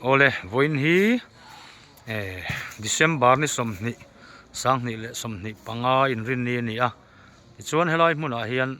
ole voin hi December ni somni sangni le somni panga in rin ni a chuan helai hmuna hian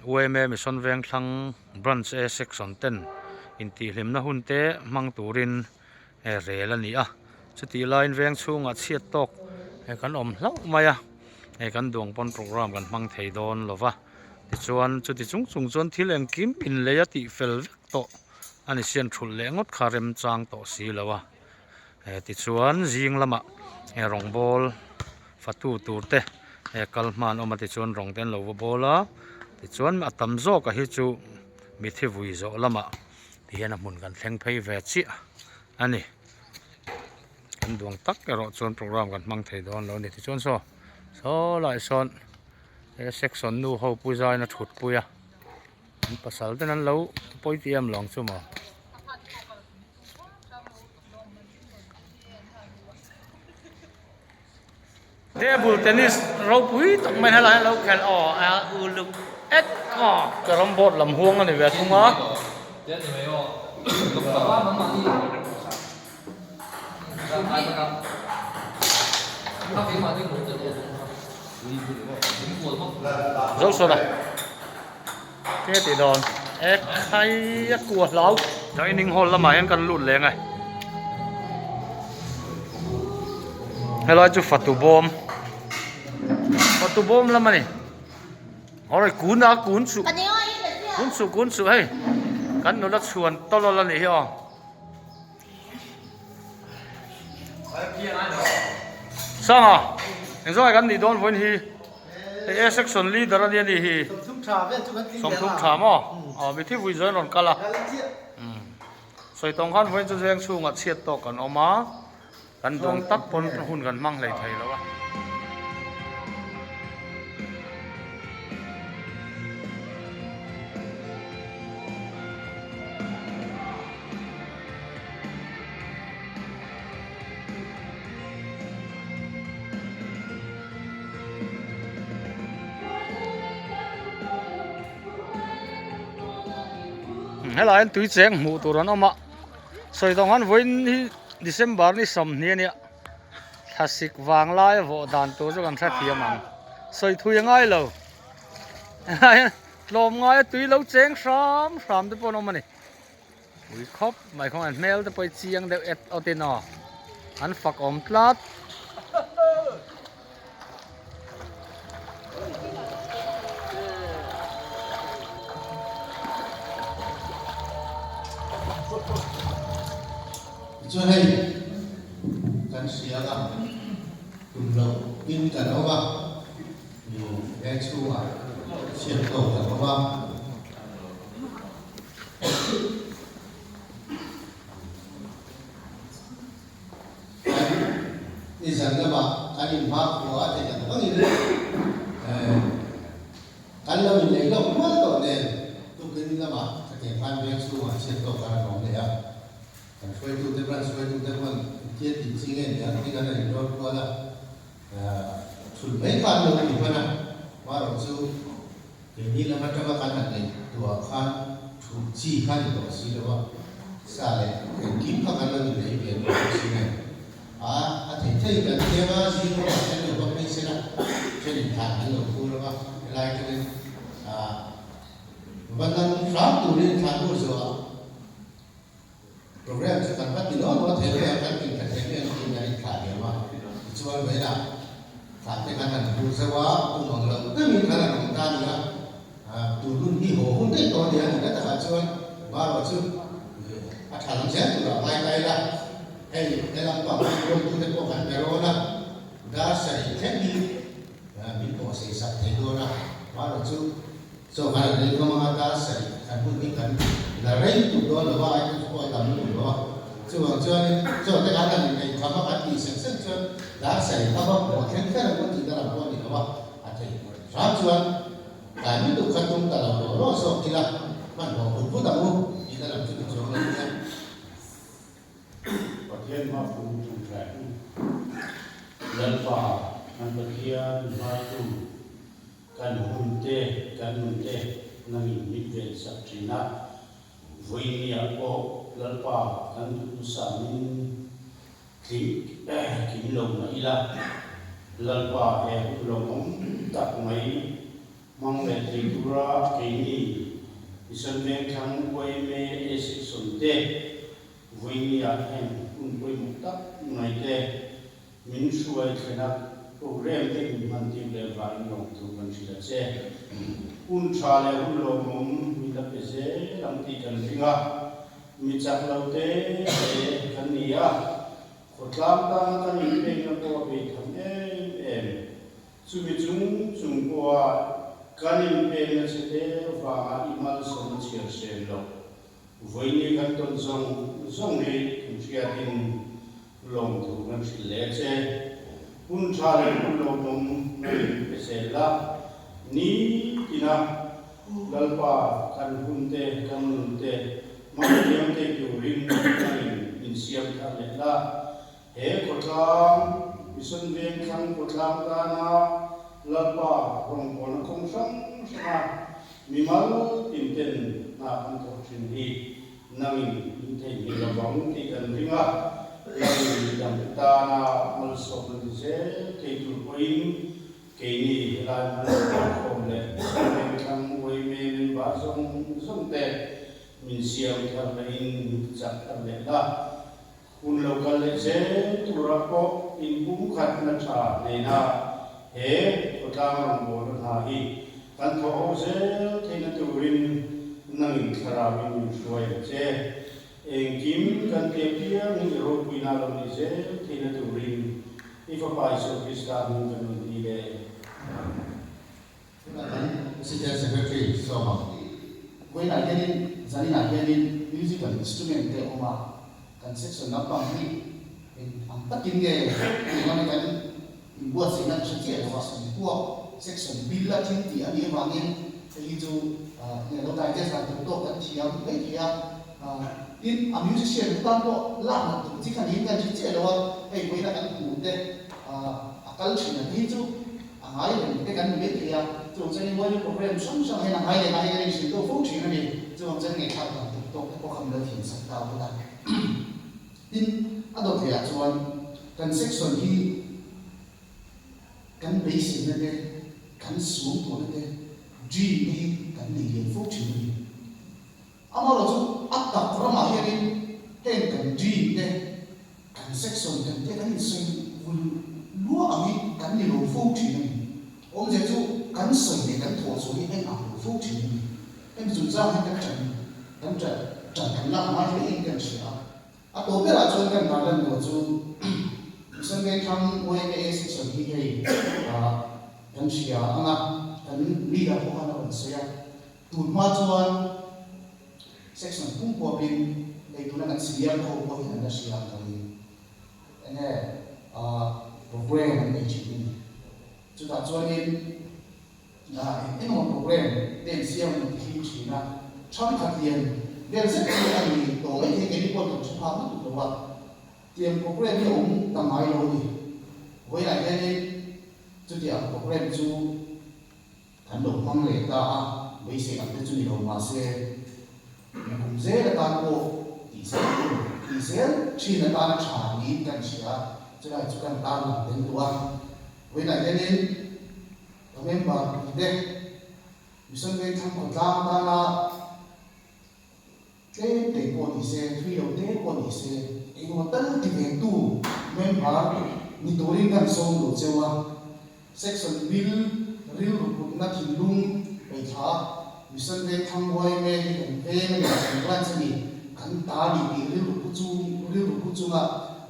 UMA Mission Veng Thlang branch A section 10 in ti hlimna hunte mang turin rel ani a chuti line veng chunga chiat tok kan om hlau mai a kan duang pon program kan mang thei don lova ti chuan chuti chung chuan thil eng kim in leya ti fel vek to ani sian thul le ngot kharem chang to si lawa ti chuan jing lama rong bol fatu turte kalman oma ti chuan rong ten lo bola ti chuan atam zo ka hi chu mi thi vui zo lama ti hian a mun kan thleng phei ve chi ani kan duang tak ero chuan program kan mang thei don lo ni ti chuan so lai son section nu ho puzai na thut puya pasal ten an lo poi tiam long chu ma table tennis ro pui tak mai hala lo khel u lu et karam bot lam huang ani ve thunga rốt số này cái tỷ đòn ép hay của lão đấy ninh hồn là mà em cần lụt lên này hello chú phật tu bom lắm mà này rồi cuốn su hay cắn nó đã chuồn to lo này hiểu sao à anh rồi cắn đi đón với hi cái section leader anh đi hi sống thúc trà mà bị thiếu vui rồi còn cả là soi tông khăn với cho riêng su ngặt xiết to còn oma kan dong tak pon hun kan mang lai thei lo wa hello anh tui cheng mu tu ron oma soi tong han voin December ni som ni ania thasik wang lai vo dan to zo kan tha thiam ang soi thui ngai lo lom ngai tui lo cheng sam te pon omani ui khop mai khong an mel te poi chiang de et otino an fak om tlat cho hay kan sia ga tum lo in kan owa ni e chu a sia to kan owa ni san ga ba kan in ma ko a te kan ko ni kan lo ni le lo ma to ne tu kin la ba te kan ve chu a sia to kan no ne ya suy tu thế bạn chia thì xin nghe nhá thì cái này nó gọi là sụt mấy phần được thì phần nào mà rồi chú thì như là mà trong cái này tua khăn sụt chi khăn thì có gì đâu xa này cái kiếm các anh là để biển xin nghe thì thấy cái kia mà gì nó là cái điều không nên xem cho nên thằng nó được vui đâu lại cho nên vẫn đang sáng tụ lên thằng của rồi program sẽ cần phát triển đó có thể là phát triển thành cái này là khả điểm mà cho vậy là phát triển cái này cũng sẽ quá cũng bằng lòng tất nhiên cái này chúng ta nữa từ luôn đi hồ không biết có gì anh đã phát cho ba rồi chứ thằng sẽ từ là hai tay ra hay để làm bảo luôn tôi thấy có phần cái đó là đã sẽ hết đi mình có sẽ sắp thấy đó là ba rồi chứ so cái này không mà ta sẽ thành một cái cần là lấy tụ đó là ba anh coi tầm tụ đó chứ còn cho cái cái này không có cái gì sản xuất cho đã xảy ra một cái thế là có gì ta làm con thì các bạn thì sáng chưa cái những tụ khăn chung ta làm đó so thì là bạn bỏ một phút tầm luôn thì ta làm chuyện số này nhé và thiên ma phù chủ thể lần vào anh bậc kia ma phù kan hunte nang in về sắp chỉ na vui ni a ko lalpa kan tu sa min kim lo na ila lalpa e lo om tak mai mang le tritura ke ni isan me khang koi me esik sonte vui ni a hen un koi muktak ngai te min suai khena program te man ti le va no tu kan sila che un cha le un lo mom mi la pe se lam ti kan ringa mi chak lo te kan ni a khotlam ta kan ni pe na ko be tham em chu mi chung ko kan ni pe na se te va imal som chi se lo voi ni kan ton zong ni kun sia tin long tu kan si le che un cha le un lo mom pe se la ni tina lalpa kan hunte kan lunte mang te yurin in siam ta le la he kotlam mission ven khang kotlam ta na lalpa rong kon khong sang sama mimal tinten na an to thin hi nang in te ni la bang ti kan ringa lang dam ta na mal so ni se te tu poin ke ni la khom le ven khang wei me ba song te min siam thar na in chak ta le la un local le se turako in kum khat na cha ne na he kotang mo na hi kan tho se theina turin nang khara min suai che eng kim kan te pia ni ro pina lo ni se theina turin ifa pai so krista mun kan ni le Assistant Secretary Soma. When I get in, Zanina get in musical instrument te oma kan section na pang ni ang takin ge ngani kan buat sina chiti wa san buat section bila tinti ani wangin itu ne lo dai je sa to kan tiam mai kia in a musician tan ko la na tu ji kan yin kan chiti lo ei we na kan ku te akal china hi chu angai le kan me kia 就真我就 program 上上还能还得还得是都风趣那里，这种真给看到都我看到挺深到不的。因都睇下做跟 section 去跟微信那个跟速度那个 G 呢跟理念风趣那里，阿毛老祖阿达不让马些呢，嘿跟 G 呢跟 section 跟这跟生活路阿咪跟你路风趣那里，我们这就。 kan soi de kan tho so ni en a fu chi ni en zu za han kan kan la ma ni en kan sia a to be la chon kan ma dan do chu san ge tham we ke es so hi hei kan sia anga kan li da ko han on sia tu ma chuan section pum po bin ei tu na kan sia ko ko hi na sia ka ni ene program an ei chi ni chu ta chuan ni na in một program đến xem một khi chỉ là trong các tiền đến rất nhiều anh tổ ấy thì cái quân tổ chức hóa nó tụt vào tiền program thì ông tầm hai rồi với lại cái chú tiền program chú thành đồng mang lệ ta với sẽ làm cái chú nhiều mà sẽ cũng dễ là ta có thì sẽ chỉ là ta trả nghĩ cái gì á chứ là chú cần ta làm đến tuổi với lại cái nên member de mission ve tham ko tlam ta na te ko ni se three o te ko ni se e mo tan ti ve tu member ni torin kan song lo chewa section bill ril ru na thin lung pe tha mission ve tham boy me ni kan ve me kan plan chani kan ta ni ril ru chu nga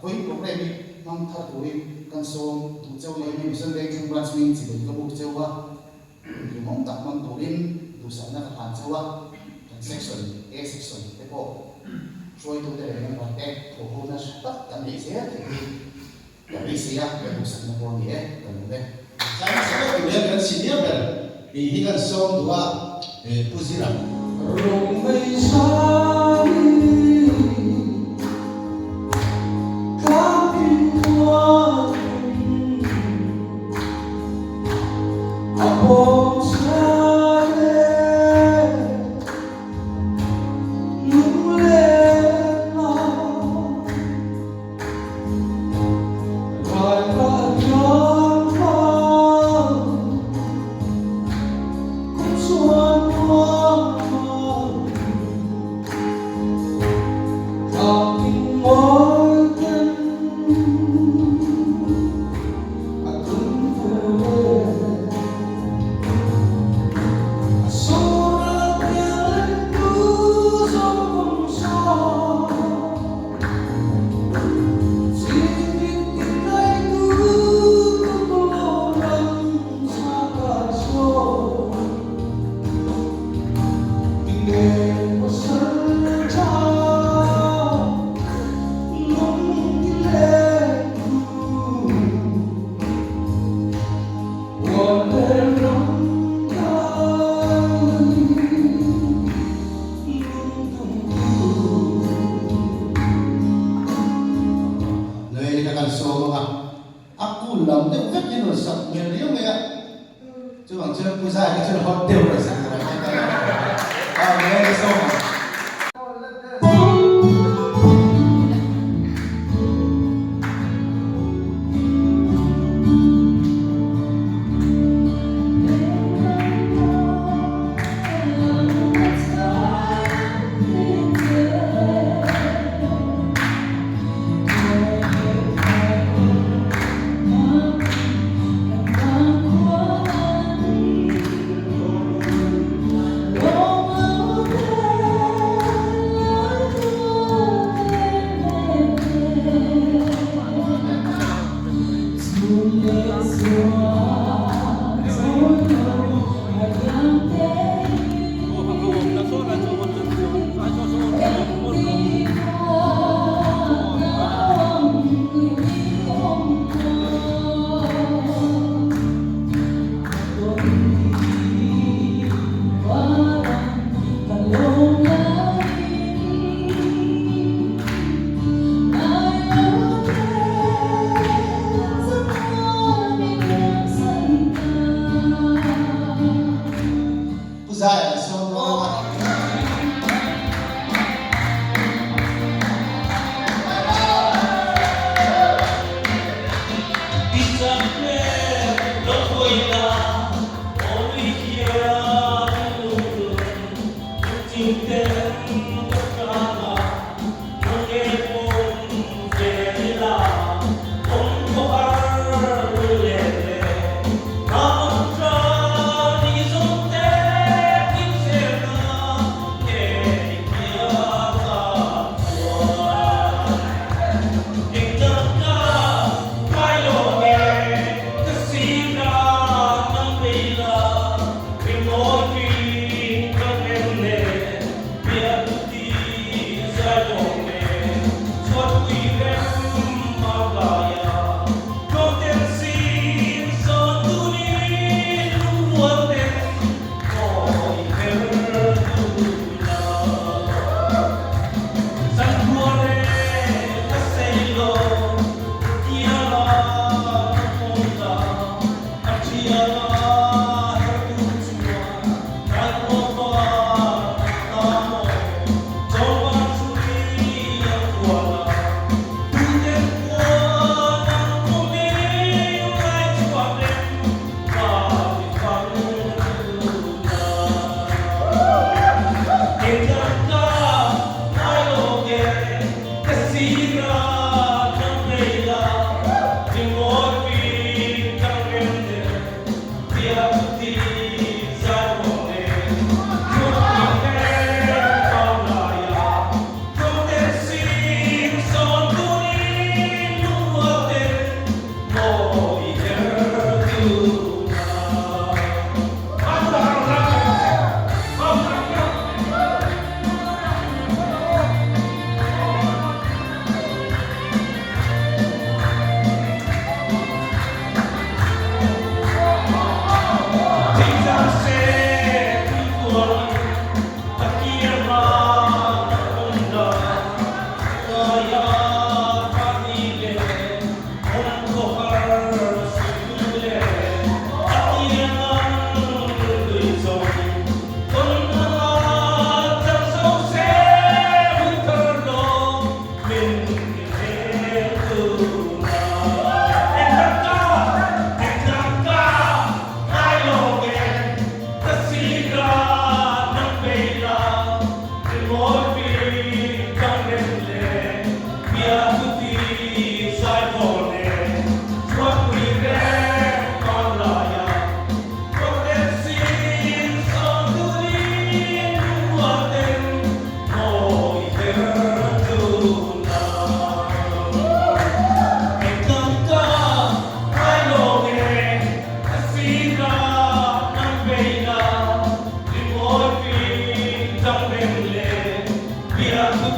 voi program ni mang tha torin kan song tu châu này mình sơn đây trong branch mình chỉ được có một châu á thì mong tập mong tổ đến tu sản là hàn châu á kan section A section cái bộ rồi tu để mình làm cái thủ hôn là tất cả những gì thì cái gì á cái tu sản là bao nhiêu cần đấy Saya sangat melihat kan senior kan ini kan song dua pusiran. Rung mây sáng các hoa bóng xa Nơi các con số mà aku làm được rất nhiều sập nhiều điều vậy ạ chứ bằng chưa cứ ra cái chuyện họ đều là sập rồi nơi số mà Oh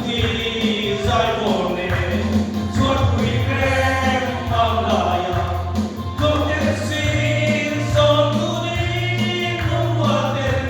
Hãy subscribe cho kênh Ghiền Mì Gõ để không bỏ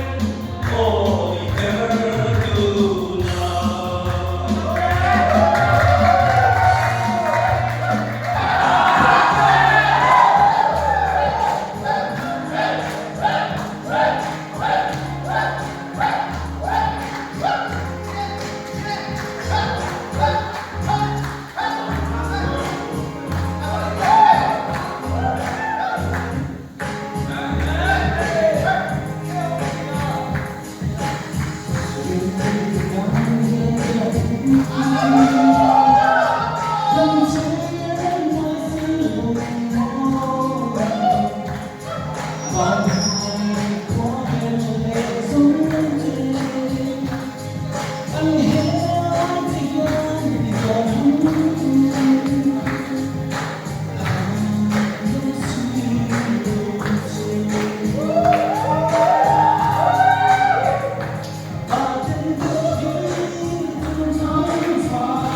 lỡ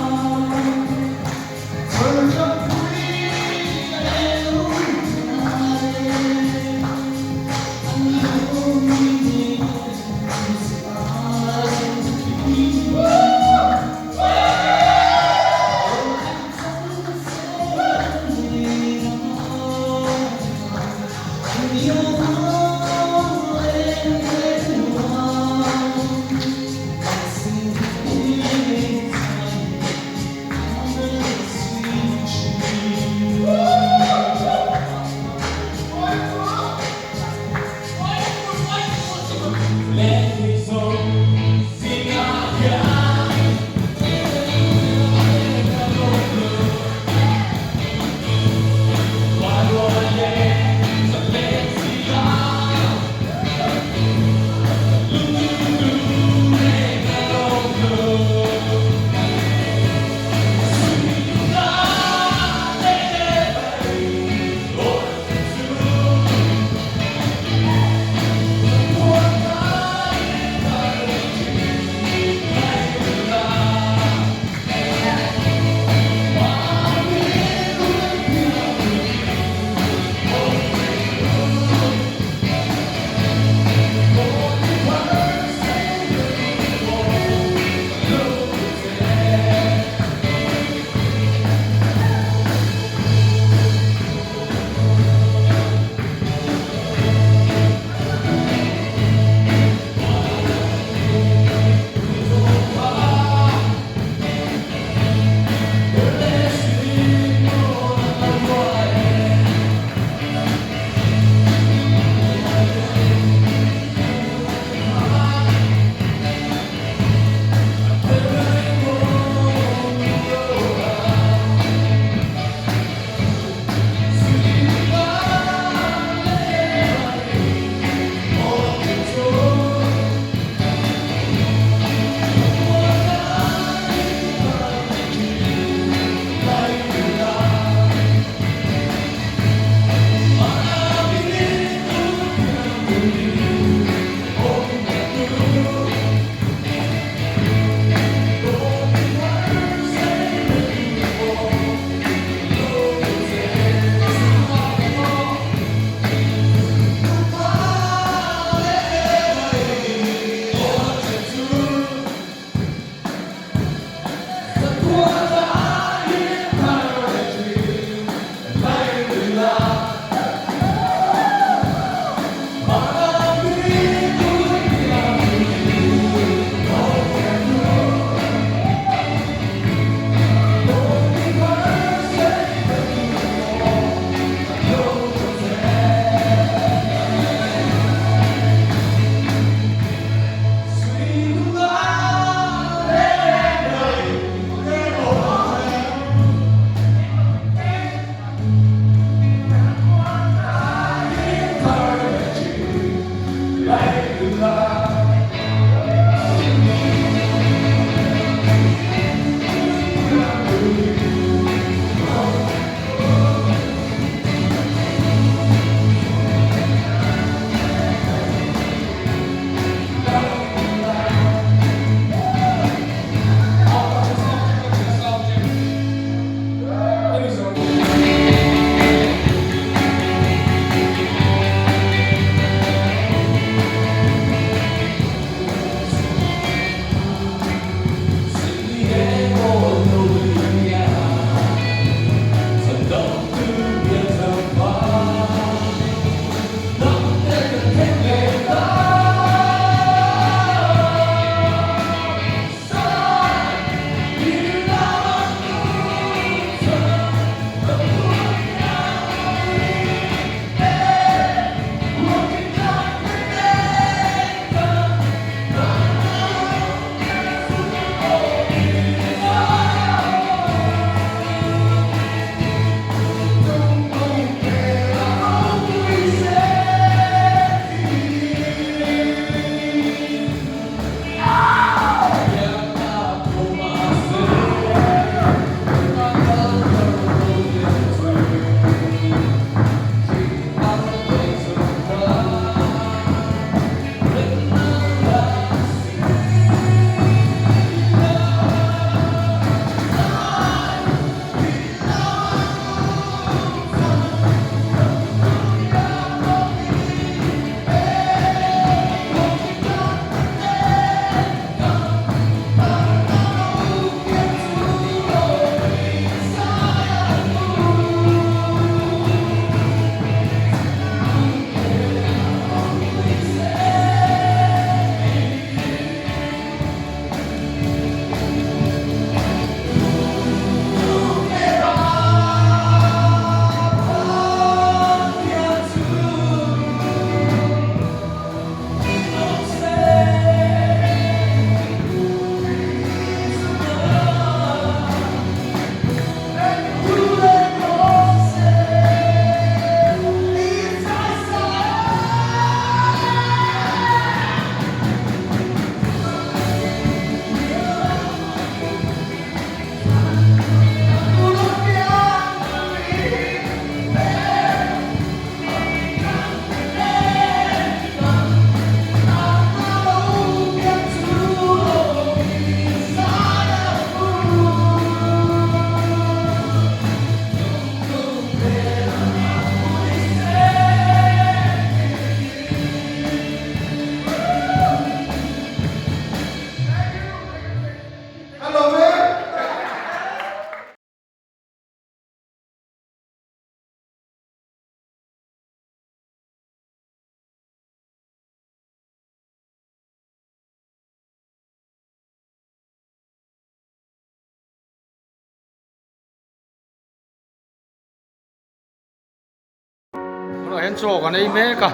en cho kan ei me ka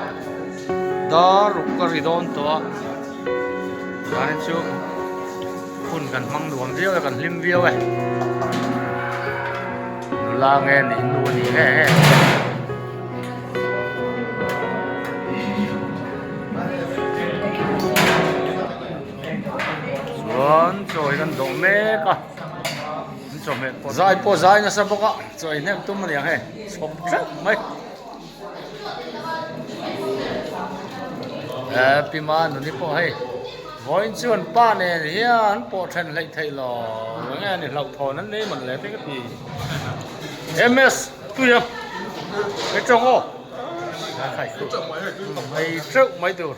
da ruk ka ridon to a kan chu phun kan mang nuam viau kan lim viau e la nghe ni nu ni he chuan choi kan do me ka cho mẹ po zai na sa boka choi nem tum ni he chop trap mai pi man ni po he voin chuan pa ne hian po then lei thei lo nghe ni lau thon nan nei man le pe ka pi ms tu ya cái trong ô khai mày trước mấy tuổi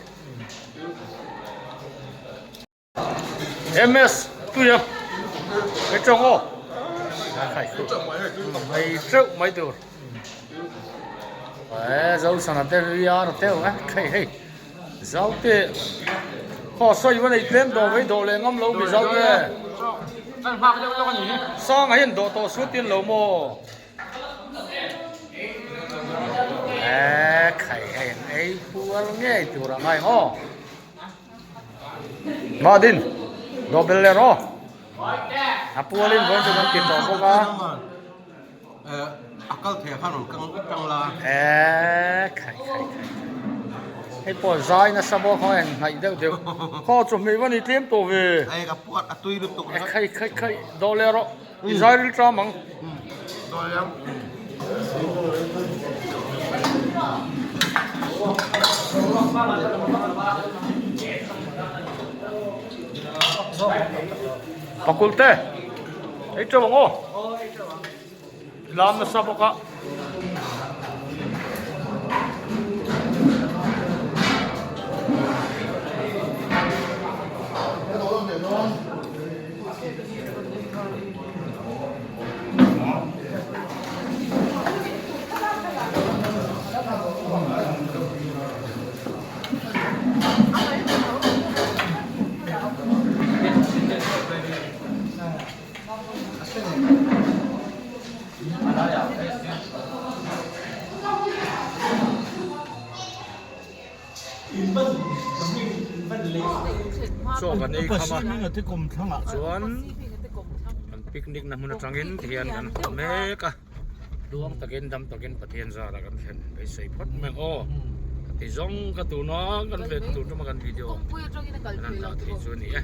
ms tu ya cái trong ô mày trước mấy tuổi dấu sản tế vi nó tiêu á khai hay dấu tê họ xoay vấn đề tem đồ với đồ lên ngâm lâu bị dấu tê sao ngày hiện đồ to số tiền lâu mồ khai hay ấy phu nghe tuổi là ngày ho Madin Dobelero Apualin voin sudah kita boka. Akal thẻ khăn căng la. Khai. Hei po zai na sabo ho en hai deu. Ho chu mi wani tem to ve. Ai ka puat atui lu tuk. Khai dolero. Israel tra mang. Dolem. Pakulte. Ito bang oh. Lam na sa boka. So kan ei khama chuan kan picnic na hmun atangin thian kan me ka luang takin dam takin pathian zara kan hen bei sei phot meng o ti zong ka tu no kan ve tu tu ma kan video kan ta thi chu ni e